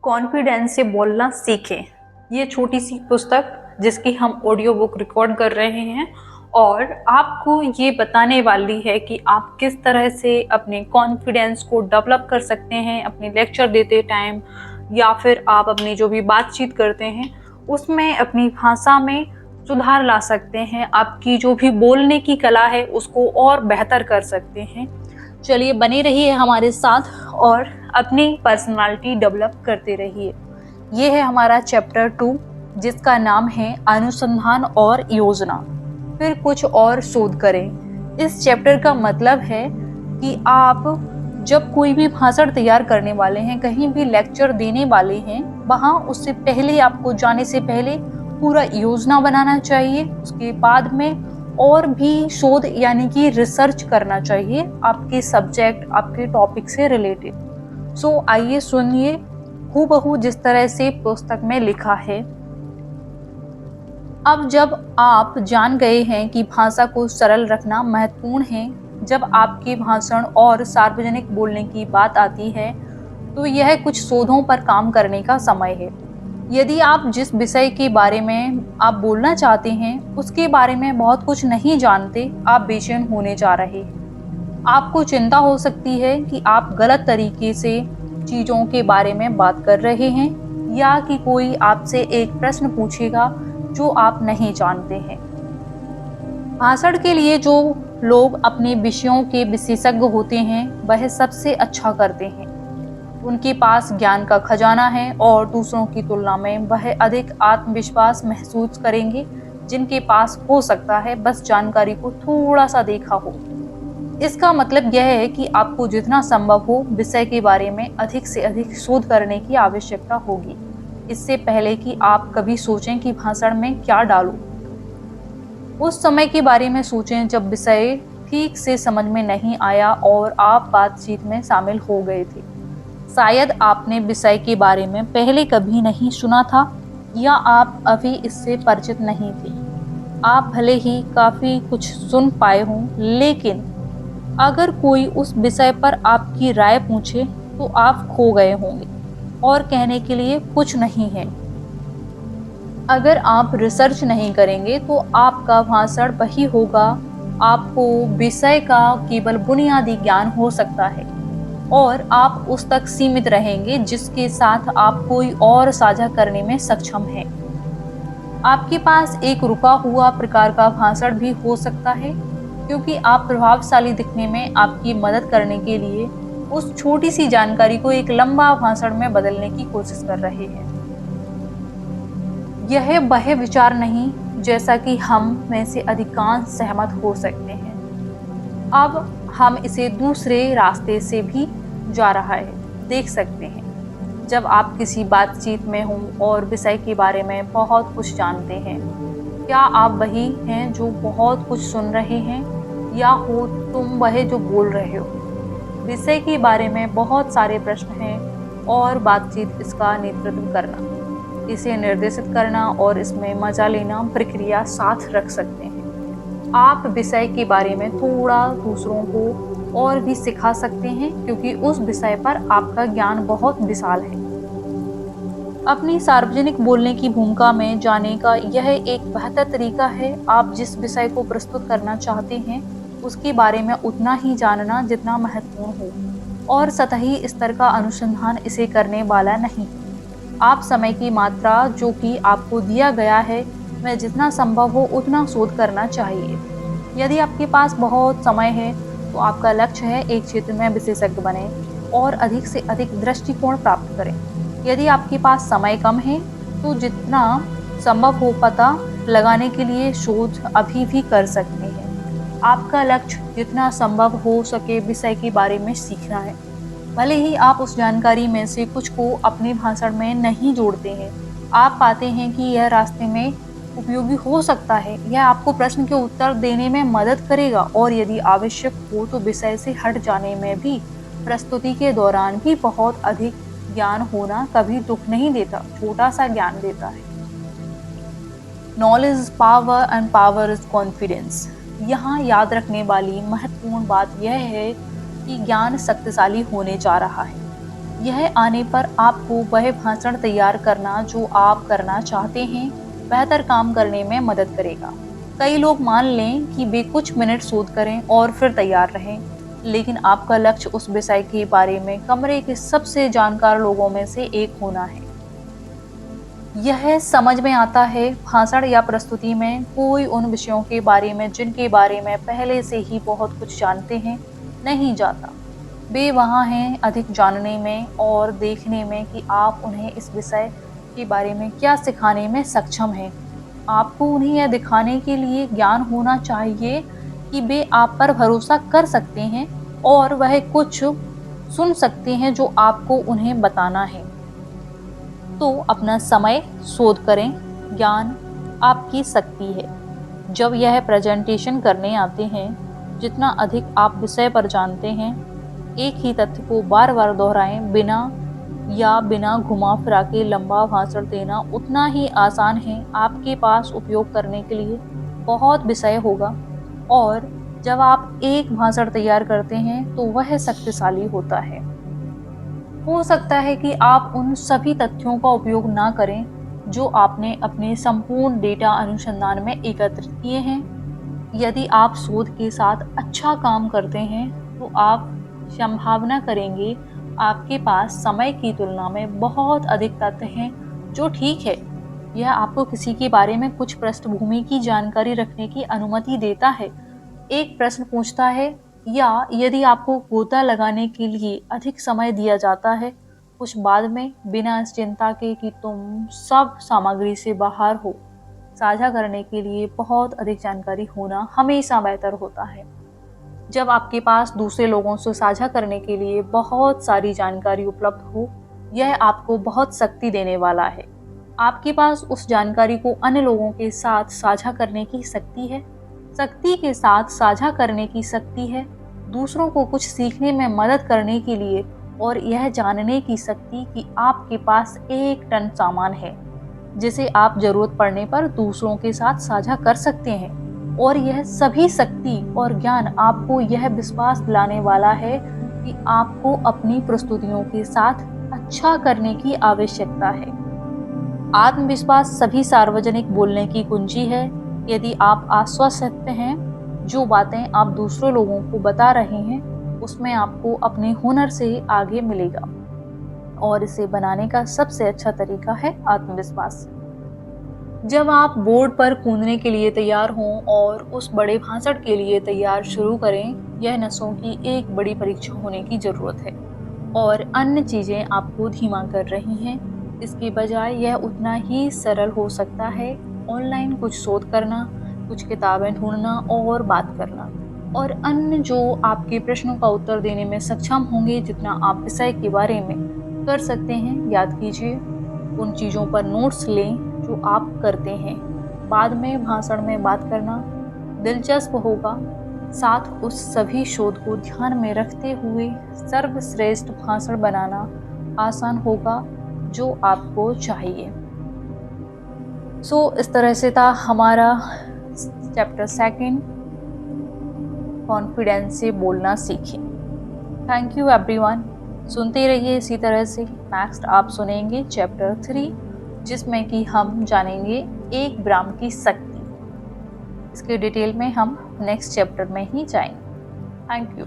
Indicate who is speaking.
Speaker 1: Confidence से बोलना सीखें। ये छोटी सी पुस्तक जिसकी हम ऑडियो बुक रिकॉर्ड कर रहे हैं और आपको ये बताने वाली है कि आप किस तरह से अपने कॉन्फिडेंस को डेवलप कर सकते हैं अपने लेक्चर देते टाइम, या फिर आप अपनी जो भी बातचीत करते हैं उसमें अपनी भाषा में सुधार ला सकते हैं। आपकी जो भी बोलने की कला है उसको और बेहतर कर सकते हैं। चलिए बने रहिए हमारे साथ और अपनी पर्सनालिटी डेवलप करते रहिए। ये है हमारा चैप्टर 2 जिसका नाम है अनुसंधान और योजना, फिर कुछ और शोध करें। इस चैप्टर का मतलब है कि आप जब कोई भी भाषण तैयार करने वाले हैं, कहीं भी लेक्चर देने वाले हैं, वहाँ उससे पहले आपको जाने से पहले पूरा योजना बनाना चाहिए। उसके बाद में और भी शोध यानी कि रिसर्च करना चाहिए आपके सब्जेक्ट, आपके टॉपिक से रिलेटेड। सो आइए सुनिए हूबहू जिस तरह से पुस्तक में लिखा है। अब जब आप जान गए हैं कि भाषा को सरल रखना महत्वपूर्ण है, जब आपके भाषण और सार्वजनिक बोलने की बात आती है, तो यह कुछ शोधों पर काम करने का समय है। यदि आप जिस विषय के बारे में आप बोलना चाहते हैं उसके बारे में बहुत कुछ नहीं जानते, आप बेचैन होने जा रहे हैं। आपको चिंता हो सकती है कि आप गलत तरीके से चीज़ों के बारे में बात कर रहे हैं, या कि कोई आपसे एक प्रश्न पूछेगा जो आप नहीं जानते हैं। भाषण के लिए जो लोग अपने विषयों के विशेषज्ञ होते हैं वह सबसे अच्छा करते हैं। उनके पास ज्ञान का खजाना है और दूसरों की तुलना में वह अधिक आत्मविश्वास महसूस करेंगे, जिनके पास हो सकता है बस जानकारी को थोड़ा सा देखा हो। इसका मतलब यह है कि आपको जितना संभव हो विषय के बारे में अधिक से अधिक शोध करने की आवश्यकता होगी, इससे पहले कि आप कभी सोचें कि भाषण में क्या डालूं। उस समय के बारे में सोचें जब विषय ठीक से समझ में नहीं आया और आप बातचीत में शामिल हो गए थे। शायद आपने विषय के बारे में पहले कभी नहीं सुना था, या आप अभी इससे परिचित नहीं थे। आप भले ही काफ़ी कुछ सुन पाए हों, लेकिन अगर कोई उस विषय पर आपकी राय पूछे तो आप खो गए होंगे और कहने के लिए कुछ नहीं है। अगर आप रिसर्च नहीं करेंगे तो आपका भाषण वही होगा। आपको विषय का केवल बुनियादी ज्ञान हो सकता है और आप उस तक सीमित रहेंगे जिसके साथ आप कोई और साझा करने में सक्षम हैं। आपके पास एक रुका हुआ प्रकार का भाषण भी हो सकता है, क्योंकि आप प्रभावशाली दिखने में आपकी मदद करने के लिए उस छोटी सी जानकारी को एक लंबा भाषण में बदलने की कोशिश कर रहे हैं। यह वह विचार नहीं जैसा कि हम में से अधिकांश सहमत हो सकते हैं। अब हम इसे दूसरे रास्ते से भी जा रहा है देख सकते हैं। जब आप किसी बातचीत में हों और विषय के बारे में बहुत कुछ जानते हैं, क्या आप वही हैं जो बहुत कुछ सुन रहे हैं, या हो तुम वह जो बोल रहे हो? विषय के बारे में बहुत सारे प्रश्न हैं और बातचीत इसका नेतृत्व करना, इसे निर्देशित करना और इसमें मजा लेना प्रक्रिया साथ रख सकते हैं। आप विषय के बारे में थोड़ा दूसरों को और भी सिखा सकते हैं, क्योंकि उस विषय पर आपका ज्ञान बहुत विशाल है। अपनी सार्वजनिक बोलने की भूमिका में जाने का यह एक बेहतर तरीका है। आप जिस विषय को प्रस्तुत करना चाहते हैं उसके बारे में उतना ही जानना जितना महत्वपूर्ण हो, और सतही स्तर का अनुसंधान इसे करने वाला नहीं। आप समय की मात्रा जो कि आपको दिया गया है वह जितना संभव हो उतना शोध करना चाहिए। यदि आपके पास बहुत समय है तो आपका लक्ष्य है एक क्षेत्र में विशेषज्ञ बने और अधिक से अधिक दृष्टिकोण प्राप्त करें। यदि आपके पास समय कम है तो जितना संभव हो पता लगाने के लिए शोध अभी भी कर सकते हैं। आपका लक्ष्य जितना संभव हो सके विषय के बारे में सीखना है। भले ही आप उस जानकारी में से कुछ को अपने भाषण में नहीं जोड़ते हैं, आप पाते हैं कि यह रास्ते में उपयोगी हो सकता है। यह आपको प्रश्न के उत्तर देने में मदद करेगा, और यदि आवश्यक हो तो विषय से हट जाने में भी। प्रस्तुति के दौरान भी बहुत अधिक ज्ञान होना कभी दुख नहीं देता, छोटा सा ज्ञान देता है। Knowledge is power and power is confidence. यहाँ याद रखने वाली महत्वपूर्ण बात यह है कि ज्ञान शक्तिशाली होने जा रहा है। यह आने पर आपको वह भाषण तैयार करना जो आप करना चाहते हैं बेहतर काम करने में मदद करेगा। कई लोग मान लें कि वे कुछ मिनट शोध करें और फिर तैयार रहें, लेकिन आपका लक्ष्य उस विषय के बारे में कमरे के सबसे जानकार लोगों में से एक होना है। यह समझ में आता है भाषण या प्रस्तुति में कोई उन विषयों के बारे में जिनके बारे में पहले से ही बहुत कुछ जानते हैं नहीं जाता। वे वहाँ हैं अधिक जानने में और देखने में कि आप उन्हें इस विषय के बारे में क्या सिखाने में सक्षम हैं। आपको उन्हें यह दिखाने के लिए ज्ञान होना चाहिए कि वे आप पर भरोसा कर सकते हैं और वह कुछ सुन सकते हैं जो आपको उन्हें बताना है। तो अपना समय शोध करें। ज्ञान आपकी शक्ति है। जब यह प्रेजेंटेशन करने आते हैं, जितना अधिक आप विषय पर जानते हैं, एक ही तथ्य को बार बार दोहराएं बिना घुमा फिरा के लंबा भाषण देना उतना ही आसान है। आपके पास उपयोग करने के लिए बहुत विषय होगा और जब आप एक भाषण तैयार करते हैं तो वह शक्तिशाली होता है। हो सकता है कि आप उन सभी तथ्यों का उपयोग ना करें जो आपने अपने संपूर्ण डेटा अनुसंधान में एकत्रित किए हैं। यदि आप शोध के साथ अच्छा काम करते हैं तो आप संभावना करेंगे आपके पास समय की तुलना में बहुत अधिक तथ्य हैं, जो ठीक है। यह आपको किसी के बारे में कुछ पृष्ठभूमि की जानकारी रखने की अनुमति देता है। एक प्रश्न पूछता है या यदि आपको गोता लगाने के लिए अधिक समय दिया जाता है कुछ बाद में, बिना इस चिंता के कि तुम सब सामग्री से बाहर हो, साझा करने के लिए बहुत अधिक जानकारी होना हमेशा बेहतर होता है। जब आपके पास दूसरे लोगों से साझा करने के लिए बहुत सारी जानकारी उपलब्ध हो, यह आपको बहुत शक्ति देने वाला है। आपके पास उस जानकारी को अन्य लोगों के साथ साझा करने की शक्ति है। शक्ति के साथ साझा करने की शक्ति है दूसरों को कुछ सीखने में मदद करने के लिए और यह जानने की शक्ति कि आपके पास 1 टन सामान है जिसे आप जरूरत पड़ने पर दूसरों के साथ साझा कर सकते हैं। और यह सभी शक्ति और ज्ञान आपको यह विश्वास दिलाने वाला है कि आपको अपनी प्रस्तुतियों के साथ अच्छा करने की आवश्यकता है। आत्मविश्वास सभी सार्वजनिक बोलने की कुंजी है। यदि आप आश्वस्त हैं, जो बातें आप दूसरों लोगों को बता रहे हैं उसमें आपको अपने हुनर से आगे मिलेगा और इसे बनाने का सबसे अच्छा तरीका है आत्मविश्वास। जब आप बोर्ड पर कूदने के लिए तैयार हों और उस बड़े भाषण के लिए तैयार शुरू करें, यह नसों की एक बड़ी परीक्षा होने की जरूरत है और अन्य चीजें आपको धीमा कर रही हैं। इसके बजाय यह उतना ही सरल हो सकता है। ऑनलाइन कुछ शोध करना, कुछ किताबें ढूंढना और बात करना और अन्य जो आपके प्रश्नों का उत्तर देने में सक्षम होंगे जितना आप विषय के बारे में कर सकते हैं। याद कीजिए, उन चीज़ों पर नोट्स लें जो आप करते हैं। बाद में भाषण में बात करना दिलचस्प होगा। साथ उस सभी शोध को ध्यान में रखते हुए सर्वश्रेष्ठ भाषण बनाना आसान होगा जो आपको चाहिए। इस तरह से था हमारा चैप्टर 2, कॉन्फिडेंस से बोलना सीखें। Thank you everyone. सुनते रहिए इसी तरह से। नेक्स्ट आप सुनेंगे चैप्टर 3, जिसमें कि हम जानेंगे 1 ग्राम की शक्ति। इसके डिटेल में हम नेक्स्ट चैप्टर में ही जाएंगे। Thank you.